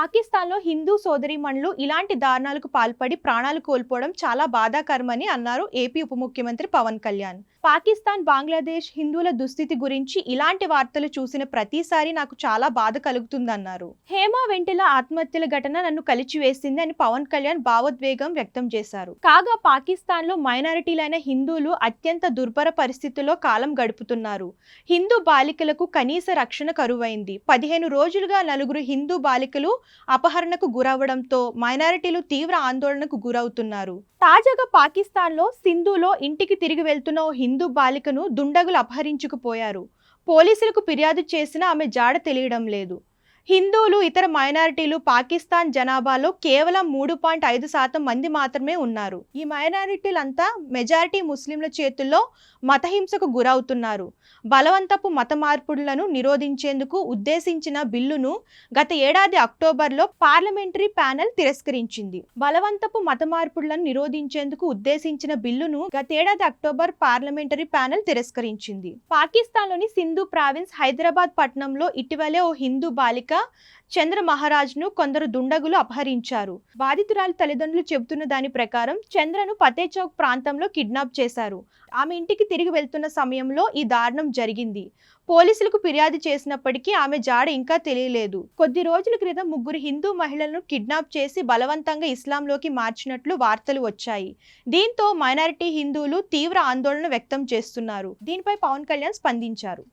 పాకిస్తాన్‌లో హిందూ సోదరీమణులు ఇలాంటి దారుణాలకు పాల్పడి ప్రాణాలు కోల్పోవడం చాలా బాధాకరమని అన్నారు ఏపీ ఉప ముఖ్యమంత్రి పవన్ కళ్యాణ్. పాకిస్తాన్, బంగ్లాదేశ్ హిందువుల దుస్థితి గురించి ఇలాంటి వార్తలు చూసిన ప్రతిసారి నాకు చాలా బాధ కలుగుతుందన్నారు. హేమ వెంటల ఆత్మహత్యల ఘటన నన్ను కలిచివేసింది అని పవన్ కళ్యాణ్ భావోద్వేగం వ్యక్తం చేశారు. కాగా పాకిస్తాన్‌లో మైనారిటీలైన హిందువులు అత్యంత దుర్భర పరిస్థితుల్లో కాలం గడుపుతున్నారు. హిందూ బాలికలకు కనీస రక్షణ కరువైంది. 15 రోజులుగా నలుగురు హిందూ బాలికలు అపహరణకు గురవడంతో మైనారిటీలు తీవ్ర ఆందోళనకు గురవుతున్నారు. తాజాగా పాకిస్తాన్లో సింధులో ఇంటికి తిరిగి వెళ్తున్న ఓ హిందూ బాలికను దుండగులు అపహరించుకుపోయారు. పోలీసులకు ఫిర్యాదు చేసినా ఆమె జాడ తెలియడం లేదు. హిందువులు, ఇతర మైనారిటీలు పాకిస్తాన్ జనాభాలో కేవలం 3.5% మంది మాత్రమే ఉన్నారు. ఈ మైనారిటీలంతా మెజారిటీ ముస్లింల చేతుల్లో మతహింసకు గురవుతున్నారు. బలవంతపు మత మార్పులను నిరోధించేందుకు ఉద్దేశించిన బిల్లును గత ఏడాది అక్టోబర్లో పార్లమెంటరీ ప్యానెల్ తిరస్కరించింది. బలవంతపు మత మార్పులను నిరోధించేందుకు ఉద్దేశించిన బిల్లును గతేడాది అక్టోబర్ పార్లమెంటరీ ప్యానెల్ తిరస్కరించింది. పాకిస్తాన్లోని సింధు ప్రావిన్స్ హైదరాబాద్ పట్టణంలో ఇటీవలే ఓ హిందూ బాలిక చంద్ర మహారాజ్ను కొందరు దుండగులు అపహరించారు. బాధితురాలి తల్లిదండ్రులు చెబుతున్న దాని ప్రకారం చంద్రను ఫతే చౌక్ ప్రాంతంలో కిడ్నాప్ చేశారు. ఆమె ఇంటికి తిరిగి వెళ్తున్న సమయంలో ఈ దారుణం జరిగింది. పోలీసులకు ఫిర్యాదు చేసినప్పటికీ ఆమె జాడ ఇంకా తెలియలేదు. కొద్ది రోజుల క్రితం 3 హిందూ మహిళలను కిడ్నాప్ చేసి బలవంతంగా ఇస్లాంలోకి మార్చినట్లు వార్తలు వచ్చాయి. దీంతో మైనారిటీ హిందువులు తీవ్ర ఆందోళన వ్యక్తం చేస్తున్నారు. దీనిపై పవన్ కళ్యాణ్ స్పందించారు.